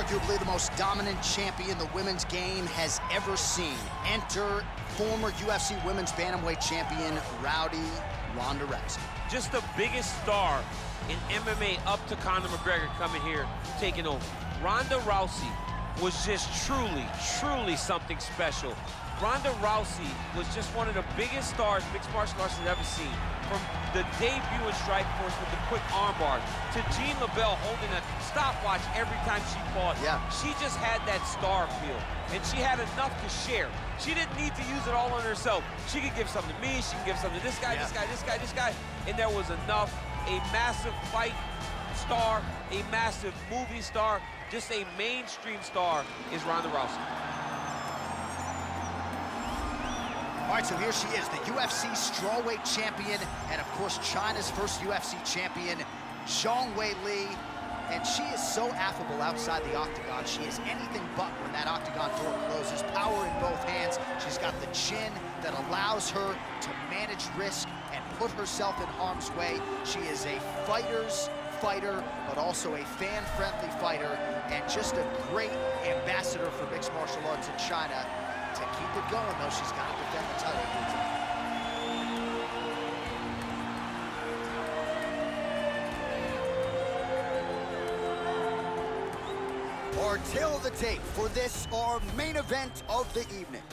arguably the most dominant champion the women's game has ever seen. Enter former UFC Women's Bantamweight champion, Rowdy Ronda Rousey. Just the biggest star in MMA up to Conor McGregor coming here, taking over. Ronda Rousey was just truly something special. Ronda Rousey was just one of the biggest stars mixed martial arts has ever seen. From the debut in Strikeforce with the quick armbar to Jean LaBelle holding a stopwatch every time she fought. Yeah. She just had that star feel, and she had enough to share. She didn't need to use it all on herself. She could give something to me, she can give something to this guy, this guy, and there was enough. A massive fight star, a massive movie star, just a mainstream star is Ronda Rousey. All right, so here she is, the UFC strawweight champion, and of course, China's first UFC champion, Zhang Weili. And she is so affable outside the octagon. She is anything but when that octagon door closes. Power in both hands. She's got the chin that allows her to manage risk and put herself in harm's way. She is a fighter's fighter, but also a fan-friendly fighter, and just a great ambassador for mixed martial arts in China. To keep it going, though, she's got to defend the title. Our tail of the tape for this, our main event of the evening.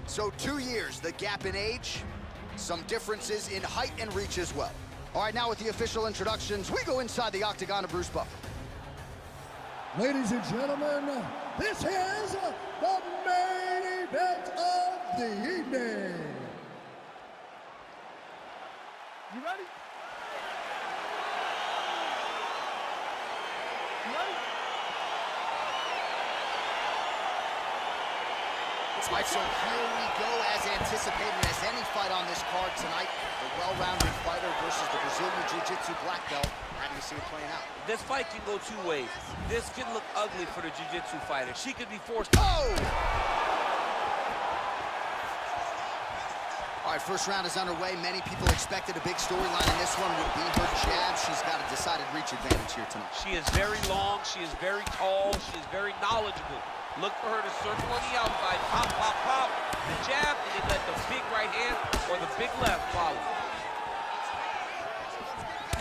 So 2 years, the gap in age, some differences in height and reach as well. All right, now with the official introductions, we go inside the octagon of Bruce Buffer. Ladies and gentlemen, this is the main event of the evening. You ready? You ready? All right, so here we go, as anticipated as any fight on this card tonight. The well-rounded fighter versus the Brazilian Jiu-Jitsu black belt. How do you see it playing out? This fight can go two ways. This can look ugly for the Jiu-Jitsu fighter. She could be forced. Oh! All right, first round is underway. Many people expected a big storyline in this one would be her jab. She's got a decided reach advantage here tonight. She is very long, she is very tall, she is very knowledgeable. Look for her to circle on the outside, pop, pop, pop, the jab, and then let the big right hand or the big left follow.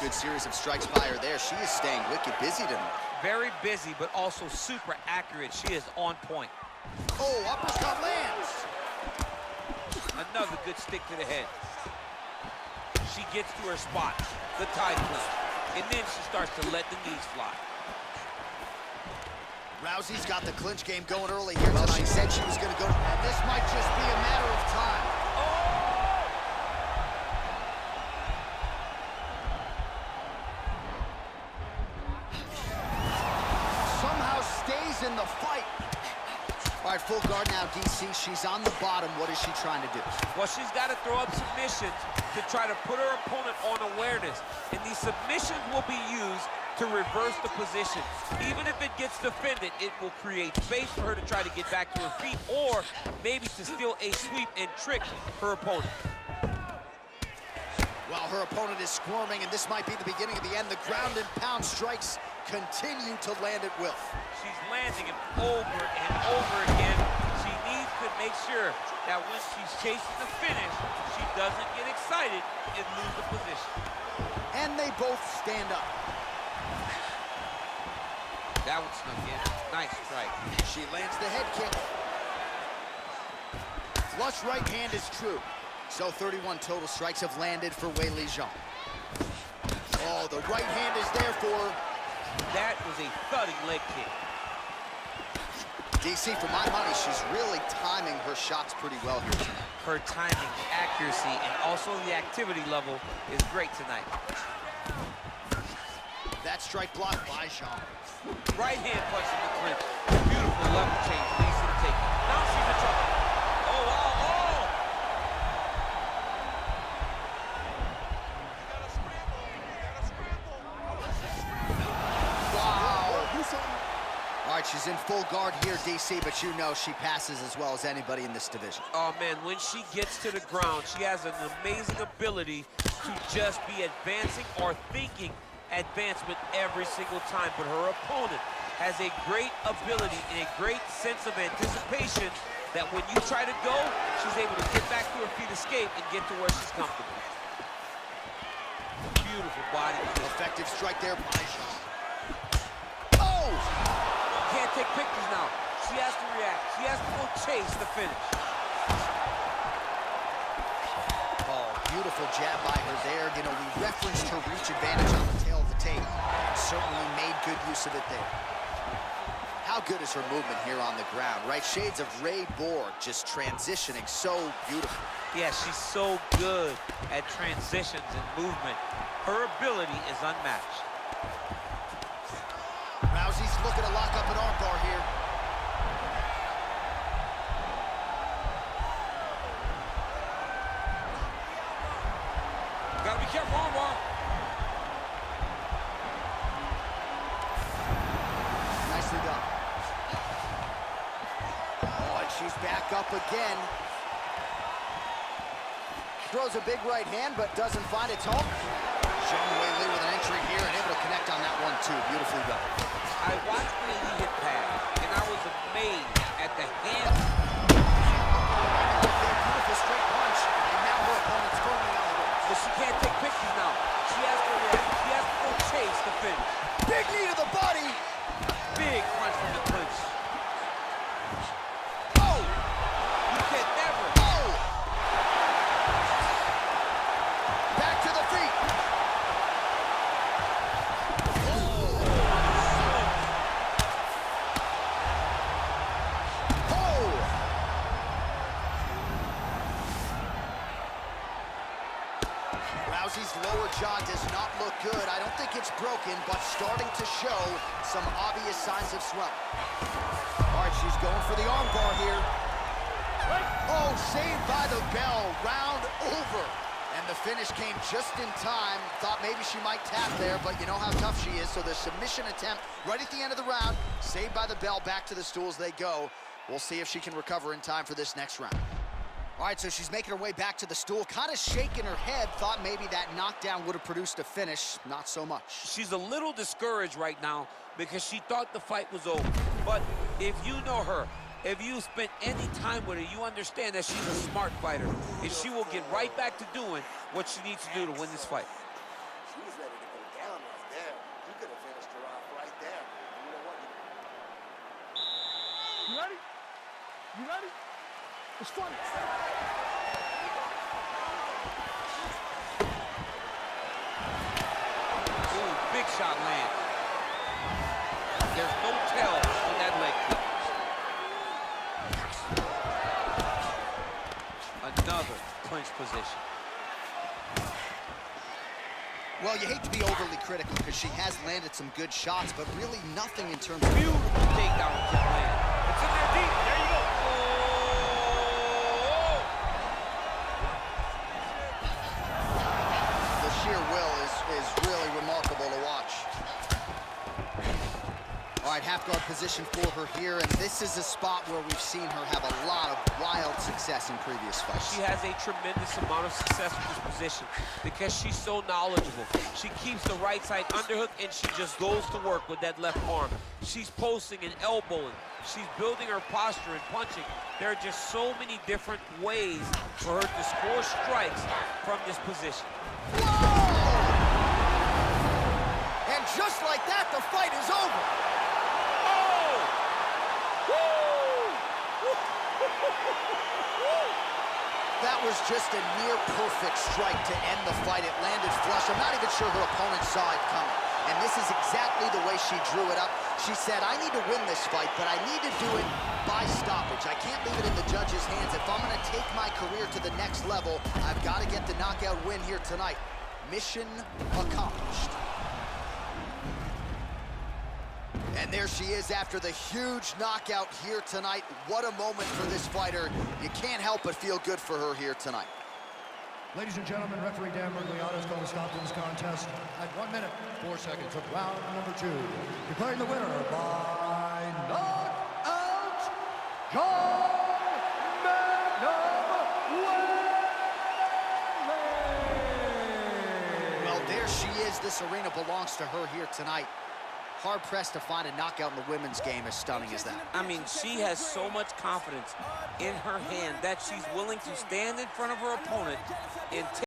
Good series of strikes by her there. She is staying wicked busy tonight. Very busy, but also super accurate. She is on point. Oh, uppercut lands. Another good stick to the head. She gets to her spot, the tie clinch, and then she starts to let the knees fly. Rousey's got the clinch game going early here tonight. She said she was going to go, and this might just be a matter of time. Somehow stays in the fight. All right, full guard now, DC. She's on the bottom. What is she trying to do? Well, she's got to throw up submissions to try to put her opponent on awareness. And these submissions will be used to reverse the position. Even if it gets defended, it will create space for her to try to get back to her feet, or maybe to steal a sweep and trick her opponent. Well, her opponent is squirming, and this might be the beginning of the end. The ground and pound strikes continue to land at will. She's landing it over and over again. She needs to make sure that when she's chasing the finish, she doesn't get excited and lose the position. And they both stand up. That one snuck in. Nice strike. She lands the head kick. Flush right hand is true. So 31 total strikes have landed for Weili Zhang. Oh, the right hand is there for her. That was a thudding leg kick. DC, for my money, she's really timing her shots pretty well here tonight. Her timing, accuracy, and also the activity level is great tonight. That strike blocked by Zhang. Right hand punch in the clinch. Beautiful level change, leads to the take. Now she's in trouble. Oh, wow, oh! Wow. All right, she's in full guard here, DC, but you know she passes as well as anybody in this division. Oh, man, when she gets to the ground, she has an amazing ability to just be advancing or thinking advancement every single time, but her opponent has a great ability and a great sense of anticipation that when you try to go, she's able to get back to her feet, escape, and get to where she's comfortable. Beautiful body. Effective strike there. Oh! Can't take pictures now. She has to react. She has to go chase the finish. Oh, beautiful jab by her there. You know, we referenced her reach advantage on the tail of the tape and certainly made good use of it there. How good is her movement here on the ground, right? Shades of Ray Borg, just transitioning so beautiful. Yeah, she's so good at transitions and movement. Her ability is unmatched. Rousey's looking to lock up an armbar here. Gotta be careful, armbar. Nicely done. Oh, and she's back up again. Throws a big right hand, but doesn't find its home. Zhang Weili with an entry here and able to connect on that one, too. Beautifully done. I watched Weili hit pad, and I was amazed at the hand. Beautiful straight punch, and now her opponent's firmly on the ropes. But she can't take pictures now. She has to react. She has to go chase the finish. Big knee to the body. Big punch from the clinch. Oh! You can never. Oh! Back to the feet. Rousey's lower jaw does not look good. I don't think it's broken, but starting to show some obvious signs of swelling. All right, she's going for the armbar here. Oh, saved by the bell. Round over. And the finish came just in time. Thought maybe she might tap there, but you know how tough she is. So the submission attempt right at the end of the round. Saved by the bell. Back to the stools they go. We'll see if she can recover in time for this next round. All right, so she's making her way back to the stool, kind of shaking her head, thought maybe that knockdown would have produced a finish. Not so much. She's a little discouraged right now because she thought the fight was over. But if you know her, if you spent any time with her, you understand that she's a smart fighter, and she will get right back to doing what she needs to do to win this fight. She was ready to go down right there. You could have finished her off right there. You know what? You ready? You ready? It's fun. Ooh, big shot land. There's no tell on that leg kick. Another clinch position. Well, you hate to be overly critical because she has landed some good shots, but really nothing in terms of... Beautiful takedown kick land. It's in there deep. There you go. The sheer will is really remarkable to watch. All right, half guard position for her here, and this is a spot where we've seen her have a lot of wild success in previous fights. She has a tremendous amount of success with this position because she's so knowledgeable. She keeps the right side underhook, and she just goes to work with that left arm. She's posting and elbowing. She's building her posture and punching. There are just so many different ways for her to score strikes from this position. Whoa! And just like that, the fight is over. That was just a near-perfect strike to end the fight. It landed flush. I'm not even sure her opponent saw it coming. And this is exactly the way she drew it up. She said, I need to win this fight, but I need to do it by stoppage. I can't leave it in the judge's hands. If I'm going to take my career to the next level, I've got to get the knockout win here tonight. Mission accomplished. And there she is after the huge knockout here tonight. What a moment for this fighter. You can't help but feel good for her here tonight. Ladies and gentlemen, referee Dan Mergliata is going to stop this contest at 1 minute, 4 seconds of round number 2. Declaring the winner by knockout, Zhang Weili. Well, there she is. This arena belongs to her here tonight. hard-pressed to find a knockout in the women's game as stunning as that. I mean, she has so much confidence in her hand that she's willing to stand in front of her opponent and take